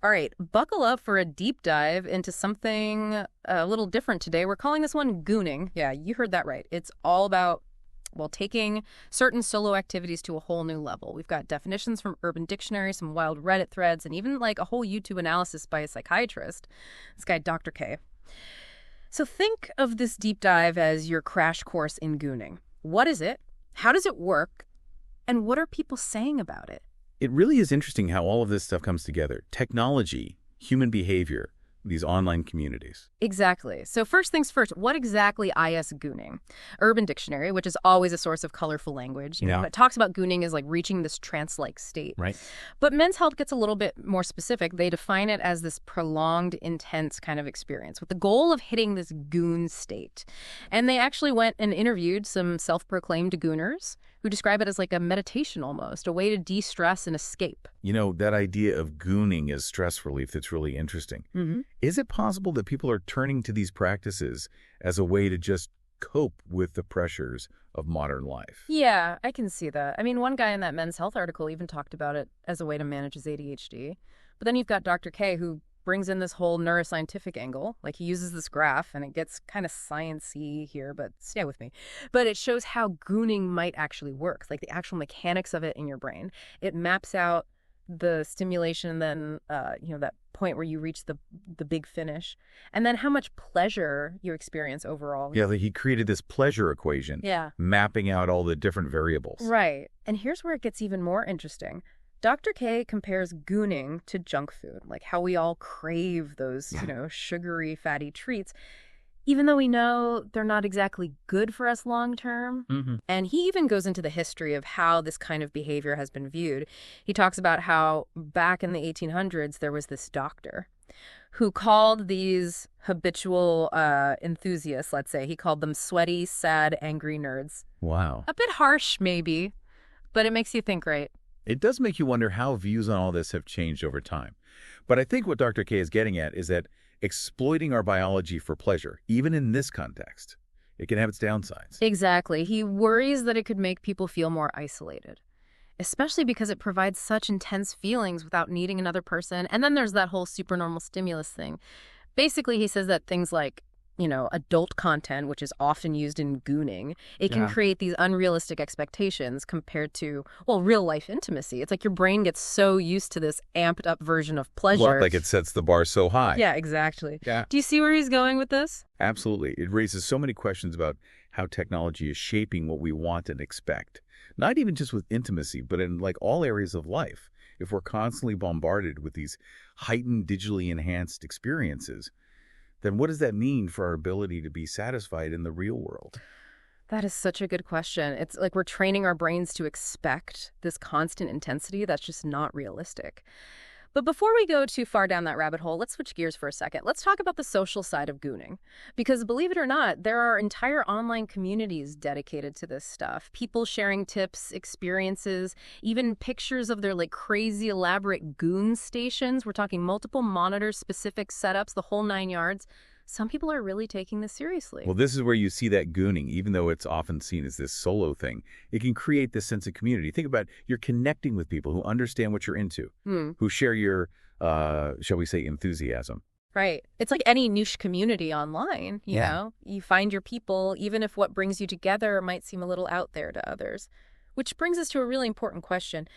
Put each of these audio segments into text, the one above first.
All right, buckle up for a deep dive into something a little different today. We're calling this one Gooning. Yeah, you heard that right. It's all about, well, taking certain solo activities to a whole new level. We've got definitions from Urban Dictionary, some wild Reddit threads, and even like a whole YouTube analysis by a psychiatrist, this guy, Dr. K. So think of this deep dive as your crash course in Gooning. What is it? How does it work? And what are people saying about it? It really is interesting how all of this stuff comes together. Technology, human behavior, these online communities. Exactly. So first things first, what exactly is gooning? Urban Dictionary, which is always a source of colorful language, it talks about gooning as like reaching this trance-like state. Right. But Men's Health gets a little bit more specific. They define it as this prolonged, intense kind of experience with the goal of hitting this goon state. And they actually went and interviewed some self-proclaimed gooners who describe it as like a meditation almost, a way to de-stress and escape. You know, that idea of gooning as stress relief, that's really interesting. Mm-hmm. Is it possible that people are turning to these practices as a way to just cope with the pressures of modern life? Yeah, I can see that. I mean, one guy in that Men's Health article even talked about it as a way to manage his ADHD. But then you've got Dr. K, who brings in this whole neuroscientific angle. Like, he uses this graph, and it gets kind of science-y here, but stay with me. But it shows how gooning might actually work, like the actual mechanics of it in your brain. It maps out the stimulation, then, that point where you reach the big finish, and then how much pleasure you experience overall. Yeah, like he created this pleasure equation, Yeah. mapping out all the different variables. Right. And here's where it gets even more interesting. Dr. K compares gooning to junk food, like how we all crave those, sugary, fatty treats, even though we know they're not exactly good for us long term. Mm-hmm. And he even goes into the history of how this kind of behavior has been viewed. He talks about how back in the 1800s, there was this doctor who called these habitual enthusiasts, let's say, he called them sweaty, sad, angry nerds. Wow. A bit harsh, maybe, but it makes you think, right? It does make you wonder how views on all this have changed over time. But I think what Dr. K is getting at is that exploiting our biology for pleasure, even in this context, it can have its downsides. Exactly. He worries that it could make people feel more isolated, especially because it provides such intense feelings without needing another person. And then there's that whole supernormal stimulus thing. Basically, he says that things like, adult content, which is often used in gooning, it can create these unrealistic expectations compared to, real life intimacy. It's like your brain gets so used to this amped up version of pleasure. Well, like it sets the bar so high. Yeah, exactly. Yeah. Do you see where he's going with this? Absolutely. It raises so many questions about how technology is shaping what we want and expect. Not even just with intimacy, but in like all areas of life. If we're constantly bombarded with these heightened, digitally enhanced experiences, then what does that mean for our ability to be satisfied in the real world? That is such a good question. It's like we're training our brains to expect this constant intensity that's just not realistic. But before we go too far down that rabbit hole, let's switch gears for a second. Let's talk about the social side of gooning. Because believe it or not, there are entire online communities dedicated to this stuff. People sharing tips, experiences, even pictures of their like crazy elaborate goon stations. We're talking multiple monitors, specific setups, the whole 9 yards. Some people are really taking this seriously. Well, this is where you see that gooning, even though it's often seen as this solo thing. It can create this sense of community. Think about you're connecting with people who understand what you're into, who share your, shall we say, enthusiasm. Right. It's like any niche community online, you know? You find your people, even if what brings you together might seem a little out there to others. Which brings us to a really important question.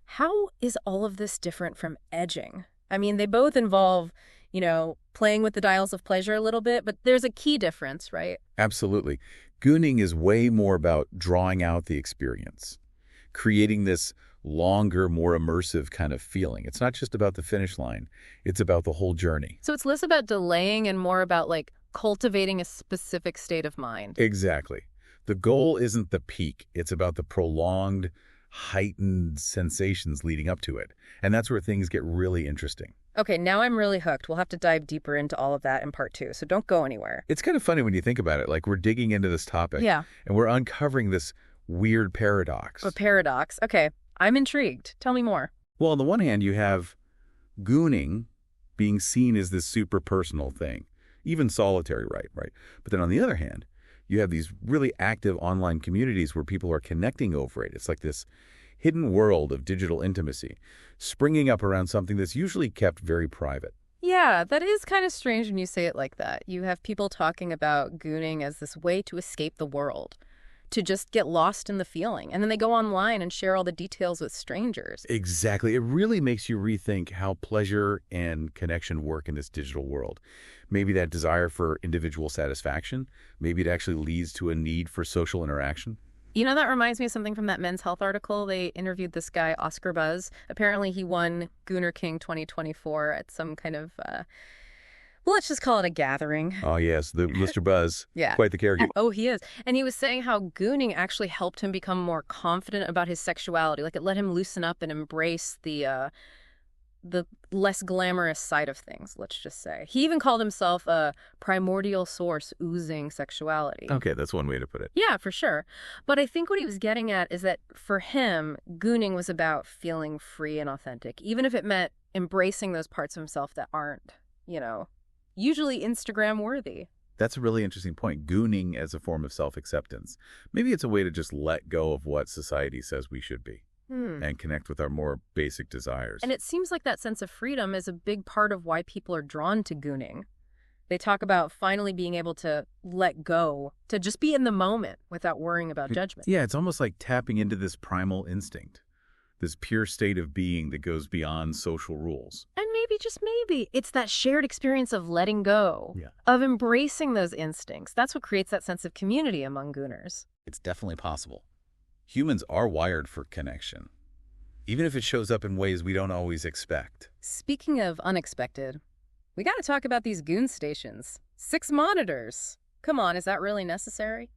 How is all of this different from edging? I mean, they both involve, playing with the dials of pleasure a little bit, but there's a key difference, right? Absolutely. Gooning is way more about drawing out the experience, creating this longer, more immersive kind of feeling. It's not just about the finish line. It's about the whole journey. So it's less about delaying and more about like cultivating a specific state of mind. Exactly. The goal isn't the peak. It's about the prolonged, heightened sensations leading up to it. And that's where things get really interesting. Okay, now I'm really hooked. We'll have to dive deeper into all of that in part 2, so don't go anywhere. It's kind of funny when you think about it. Like, we're digging into this topic. Yeah. And we're uncovering this weird paradox. A paradox. Okay, I'm intrigued. Tell me more. Well, on the one hand, you have gooning being seen as this super personal thing, even solitary, right? But then on the other hand, you have these really active online communities where people are connecting over it. It's like this hidden world of digital intimacy, springing up around something that's usually kept very private. Yeah, that is kind of strange when you say it like that. You have people talking about gooning as this way to escape the world, to just get lost in the feeling. And then they go online and share all the details with strangers. Exactly. It really makes you rethink how pleasure and connection work in this digital world. Maybe that desire for individual satisfaction, maybe it actually leads to a need for social interaction. You know, that reminds me of something from that Men's Health article. They interviewed this guy, Oscar Buzz. Apparently, he won Gooner King 2024 at some kind of, well, let's just call it a gathering. Oh, yes, the Mr. Buzz. Yeah. Quite the character. Oh, he is. And he was saying how gooning actually helped him become more confident about his sexuality. Like, it let him loosen up and embrace the less glamorous side of things, let's just say. He even called himself a primordial source oozing sexuality. Okay, that's one way to put it. Yeah, for sure. But I think what he was getting at is that for him, gooning was about feeling free and authentic, even if it meant embracing those parts of himself that aren't, usually Instagram worthy. That's a really interesting point. Gooning as a form of self-acceptance. Maybe it's a way to just let go of what society says we should be and connect with our more basic desires. And it seems like that sense of freedom is a big part of why people are drawn to gooning. They talk about finally being able to let go, to just be in the moment without worrying about judgment. Yeah, it's almost like tapping into this primal instinct, this pure state of being that goes beyond social rules. And maybe, just maybe, it's that shared experience of letting go, of embracing those instincts. That's what creates that sense of community among gooners. It's definitely possible. Humans are wired for connection, even if it shows up in ways we don't always expect. Speaking of unexpected, we got to talk about these goon stations. 6 monitors. Come on, is that really necessary?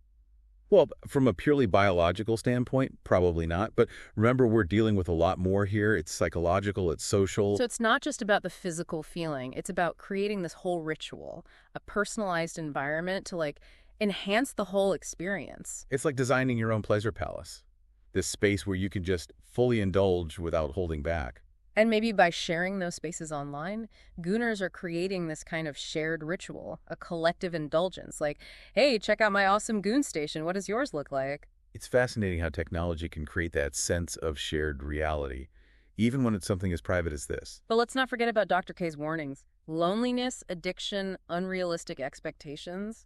Well, from a purely biological standpoint, probably not. But remember, we're dealing with a lot more here. It's psychological, it's social. So it's not just about the physical feeling. It's about creating this whole ritual, a personalized environment to, enhance the whole experience. It's like designing your own pleasure palace, this space where you can just fully indulge without holding back. And maybe by sharing those spaces online, gooners are creating this kind of shared ritual, a collective indulgence. Like, hey, check out my awesome goon station. What does yours look like? It's fascinating how technology can create that sense of shared reality, even when it's something as private as this. But let's not forget about Dr. K's warnings. Loneliness, addiction, unrealistic expectations.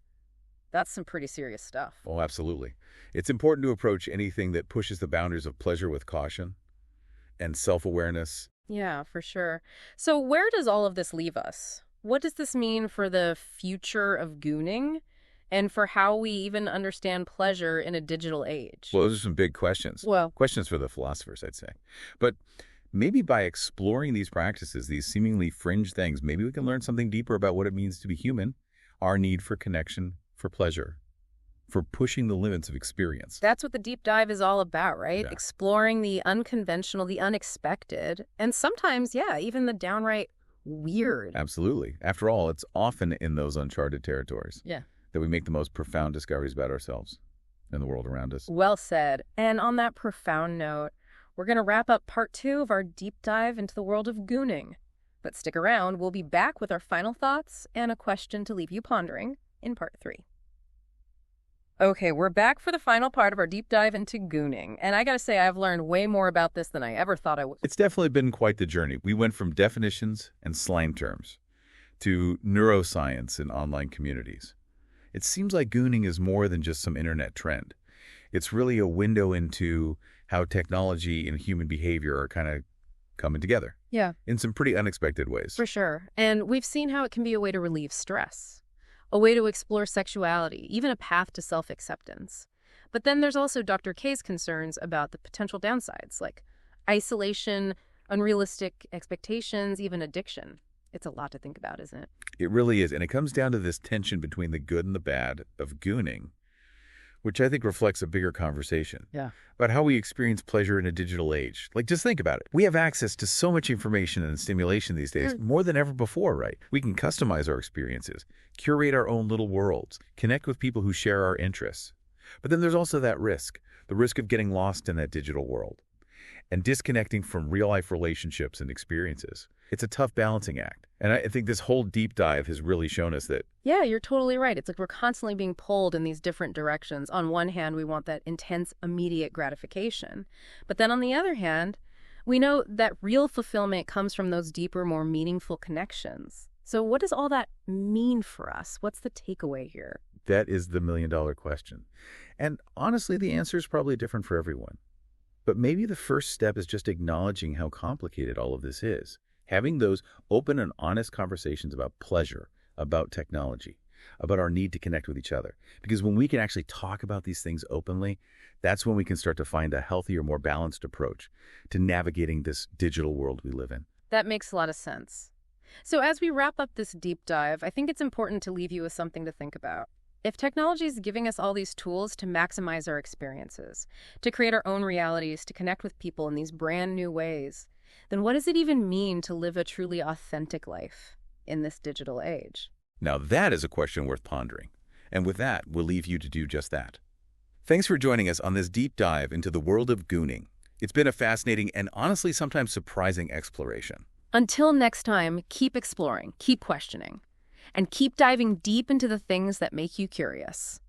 That's some pretty serious stuff. Oh, absolutely. It's important to approach anything that pushes the boundaries of pleasure with caution and self-awareness. Yeah, for sure. So where does all of this leave us? What does this mean for the future of gooning and for how we even understand pleasure in a digital age? Well, those are some big questions. Well, questions for the philosophers, I'd say. But maybe by exploring these practices, these seemingly fringe things, maybe we can learn something deeper about what it means to be human, our need for connection, for pleasure, for pushing the limits of experience. That's what the deep dive is all about, right? Yeah. Exploring the unconventional, the unexpected, and sometimes, even the downright weird. Absolutely. After all, it's often in those uncharted territories that we make the most profound discoveries about ourselves and the world around us. Well said. And on that profound note, we're going to wrap up part 2 of our deep dive into the world of gooning. But stick around, we'll be back with our final thoughts and a question to leave you pondering in part 3. Okay, we're back for the final part of our deep dive into gooning. And I gotta say, I've learned way more about this than I ever thought I would. It's definitely been quite the journey. We went from definitions and slang terms to neuroscience in online communities. It seems like gooning is more than just some internet trend. It's really a window into how technology and human behavior are kind of coming together. Yeah. In some pretty unexpected ways. For sure. And we've seen how it can be a way to relieve stress, a way to explore sexuality, even a path to self-acceptance. But then there's also Dr. K's concerns about the potential downsides, like isolation, unrealistic expectations, even addiction. It's a lot to think about, isn't it? It really is. And it comes down to this tension between the good and the bad of gooning, which I think reflects a bigger conversation about how we experience pleasure in a digital age. Like, just think about it. We have access to so much information and stimulation these days, more than ever before, right? We can customize our experiences, curate our own little worlds, connect with people who share our interests. But then there's also that risk, the risk of getting lost in that digital world. and disconnecting from real-life relationships and experiences. It's a tough balancing act. And I think this whole deep dive has really shown us that. Yeah, you're totally right. It's like we're constantly being pulled in these different directions. On one hand, we want that intense, immediate gratification. But then on the other hand, we know that real fulfillment comes from those deeper, more meaningful connections. So what does all that mean for us? What's the takeaway here? That is the million-dollar question. And honestly, the answer is probably different for everyone. But maybe the first step is just acknowledging how complicated all of this is. Having those open and honest conversations about pleasure, about technology, about our need to connect with each other. Because when we can actually talk about these things openly, that's when we can start to find a healthier, more balanced approach to navigating this digital world we live in. That makes a lot of sense. So as we wrap up this deep dive, I think it's important to leave you with something to think about. If technology is giving us all these tools to maximize our experiences, to create our own realities, to connect with people in these brand new ways, then what does it even mean to live a truly authentic life in this digital age? Now that is a question worth pondering. And with that, we'll leave you to do just that. Thanks for joining us on this deep dive into the world of Gooning. It's been a fascinating and honestly sometimes surprising exploration. Until next time, keep exploring, keep questioning, and keep diving deep into the things that make you curious.